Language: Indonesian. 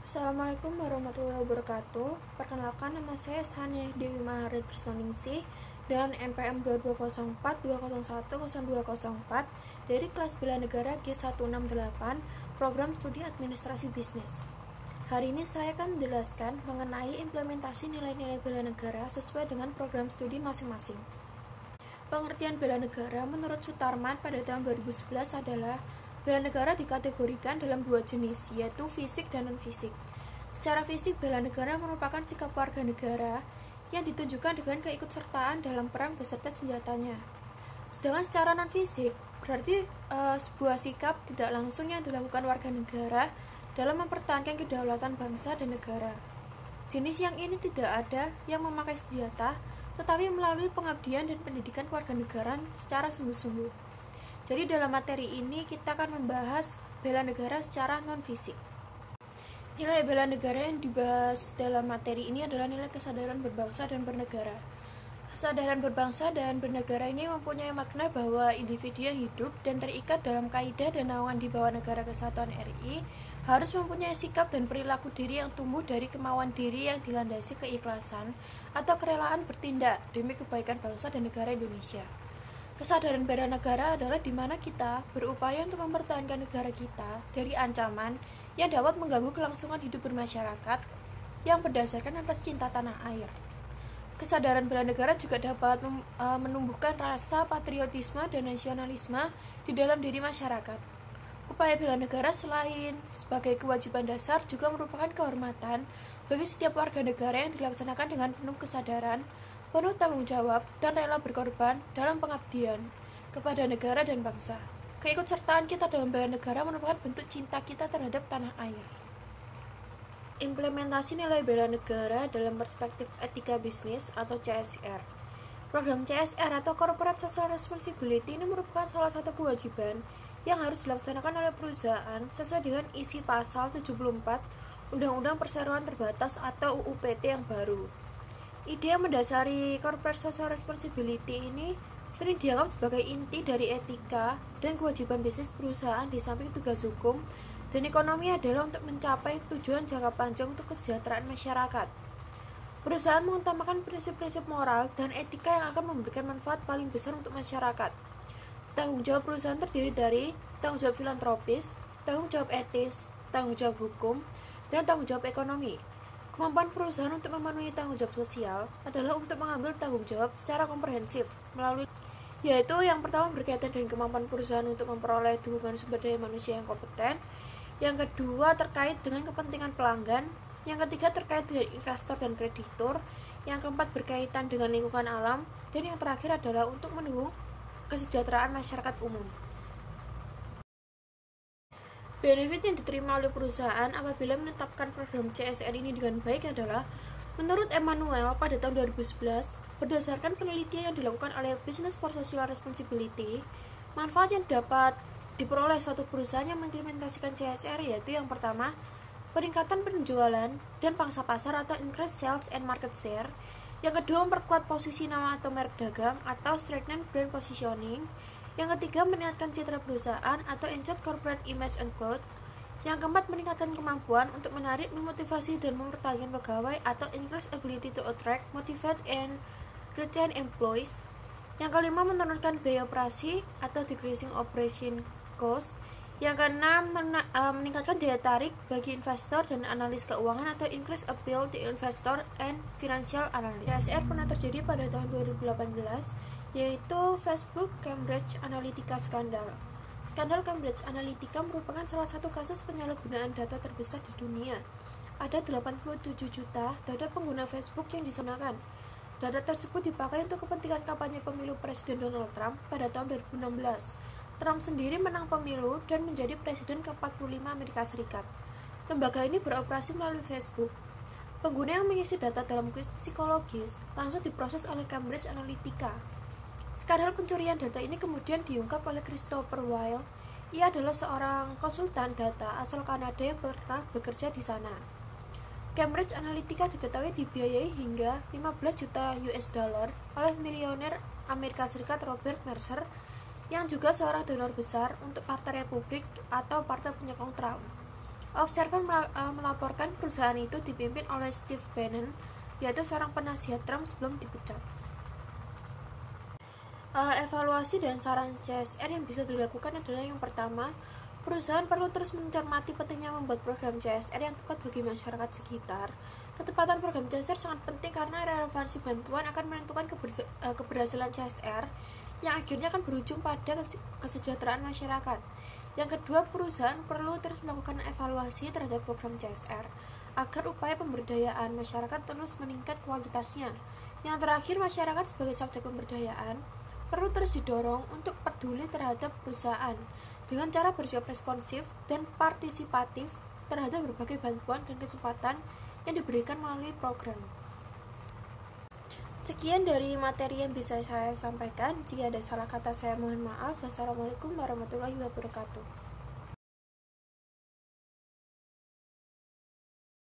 Assalamualaikum warahmatullahi wabarakatuh. Perkenalkan, nama saya Sania Dewi Maharit Krisnaningsih dan NPM 220420120104 dari kelas Bela Negara G168 Program Studi Administrasi Bisnis. Hari ini saya akan menjelaskan mengenai implementasi nilai-nilai bela negara sesuai dengan program studi masing-masing. Pengertian bela negara menurut Sutarman pada tahun 2011 adalah bela negara dikategorikan dalam dua jenis, yaitu fisik dan non-fisik. Secara fisik, bela negara merupakan sikap warga negara yang ditunjukkan dengan keikutsertaan dalam perang beserta senjatanya. Sedangkan secara non-fisik, berarti sebuah sikap tidak langsung yang dilakukan warga negara dalam mempertahankan kedaulatan bangsa dan negara. Jenis yang ini tidak ada yang memakai senjata, tetapi melalui pengabdian dan pendidikan kewarganegaraan secara sungguh-sungguh. Jadi dalam materi ini kita akan membahas bela negara secara non-fisik. Nilai bela negara yang dibahas dalam materi ini adalah nilai kesadaran berbangsa dan bernegara. Kesadaran berbangsa dan bernegara ini mempunyai makna bahwa individu yang hidup dan terikat dalam kaidah dan naungan di bawah negara kesatuan RI harus mempunyai sikap dan perilaku diri yang tumbuh dari kemauan diri yang dilandasi keikhlasan atau kerelaan bertindak demi kebaikan bangsa dan negara Indonesia. Kesadaran bela negara adalah di mana kita berupaya untuk mempertahankan negara kita dari ancaman yang dapat mengganggu kelangsungan hidup bermasyarakat yang berdasarkan atas cinta tanah air. Kesadaran bela negara juga dapat menumbuhkan rasa patriotisme dan nasionalisme di dalam diri masyarakat. Upaya bela negara selain sebagai kewajiban dasar juga merupakan kehormatan bagi setiap warga negara yang dilaksanakan dengan penuh kesadaran, penuh tanggung jawab, dan rela berkorban dalam pengabdian kepada negara dan bangsa. Keikutsertaan kita dalam bela negara merupakan bentuk cinta kita terhadap tanah air. Implementasi nilai bela negara dalam perspektif etika bisnis atau CSR. Program CSR atau Corporate Social Responsibility ini merupakan salah satu kewajiban yang harus dilaksanakan oleh perusahaan sesuai dengan isi pasal 74 Undang-Undang Perseroan Terbatas atau UU PT yang baru. Ide yang mendasari Corporate Social Responsibility ini sering dianggap sebagai inti dari etika dan kewajiban bisnis perusahaan di samping tugas hukum dan ekonomi adalah untuk mencapai tujuan jangka panjang untuk kesejahteraan masyarakat. Perusahaan mengutamakan prinsip-prinsip moral dan etika yang akan memberikan manfaat paling besar untuk masyarakat. Tanggung jawab perusahaan terdiri dari tanggung jawab filantropis, tanggung jawab etis, tanggung jawab hukum, dan tanggung jawab ekonomi. Kemampuan perusahaan untuk memenuhi tanggung jawab sosial adalah untuk mengambil tanggung jawab secara komprehensif melalui yaitu yang pertama berkaitan dengan kemampuan perusahaan untuk memperoleh dukungan sumber daya manusia yang kompeten, yang kedua terkait dengan kepentingan pelanggan, yang ketiga terkait dengan investor dan kreditur, yang keempat berkaitan dengan lingkungan alam, dan yang terakhir adalah untuk mendukung kesejahteraan masyarakat umum. Benefit yang diterima oleh perusahaan apabila menetapkan program CSR ini dengan baik adalah, menurut Emmanuel pada tahun 2011, berdasarkan penelitian yang dilakukan oleh Business for Social Responsibility, manfaat yang dapat diperoleh suatu perusahaan yang mengimplementasikan CSR yaitu yang pertama, peningkatan penjualan dan pangsa pasar atau increase sales and market share, yang kedua memperkuat posisi nama atau merek dagang atau strengthen brand positioning, yang ketiga meningkatkan citra perusahaan atau enhance corporate image and clout, yang keempat meningkatkan kemampuan untuk menarik, memotivasi, dan mempertahankan pegawai atau increase ability to attract, motivate, and retain employees, yang kelima menurunkan biaya operasi atau decreasing operation cost, yang keenam meningkatkan daya tarik bagi investor dan analis keuangan atau increase appeal to investor and financial analyst. CSR pernah terjadi pada tahun 2018, yaitu Facebook Cambridge Analytica skandal. Skandal Cambridge Analytica merupakan salah satu kasus penyalahgunaan data terbesar di dunia. Ada 87 juta data pengguna Facebook yang digunakan. Data tersebut dipakai untuk kepentingan kampanye pemilu Presiden Donald Trump pada tahun 2016. Trump sendiri menang pemilu dan menjadi Presiden ke-45 Amerika Serikat. Lembaga ini beroperasi melalui Facebook. Pengguna yang mengisi data dalam kuis psikologis langsung diproses oleh Cambridge Analytica. Skandal pencurian data ini kemudian diungkap oleh Christopher Weil. Ia adalah seorang konsultan data asal Kanada yang pernah bekerja di sana. Cambridge Analytica diketahui dibiayai hingga 15 juta US dollar oleh milioner Amerika Serikat Robert Mercer yang juga seorang donor besar untuk Partai Republik atau Partai Penyokong Trump. Observer melaporkan perusahaan itu dipimpin oleh Steve Bannon, yaitu seorang penasihat Trump sebelum dipecat. Evaluasi dan saran CSR yang bisa dilakukan adalah yang pertama, perusahaan perlu terus mencermati pentingnya membuat program CSR yang tepat bagi masyarakat sekitar. Ketepatan program CSR sangat penting karena relevansi bantuan akan menentukan keberhasilan CSR yang akhirnya akan berujung pada kesejahteraan masyarakat. Yang kedua, perusahaan perlu terus melakukan evaluasi terhadap program CSR agar upaya pemberdayaan masyarakat terus meningkat kualitasnya. Yang terakhir, masyarakat sebagai subjek pemberdayaan perlu terus didorong untuk peduli terhadap perusahaan dengan cara bersikap responsif dan partisipatif terhadap berbagai bantuan dan kesempatan yang diberikan melalui program. Sekian dari materi yang bisa saya sampaikan. Jika ada salah kata saya mohon maaf. Wassalamualaikum warahmatullahi wabarakatuh.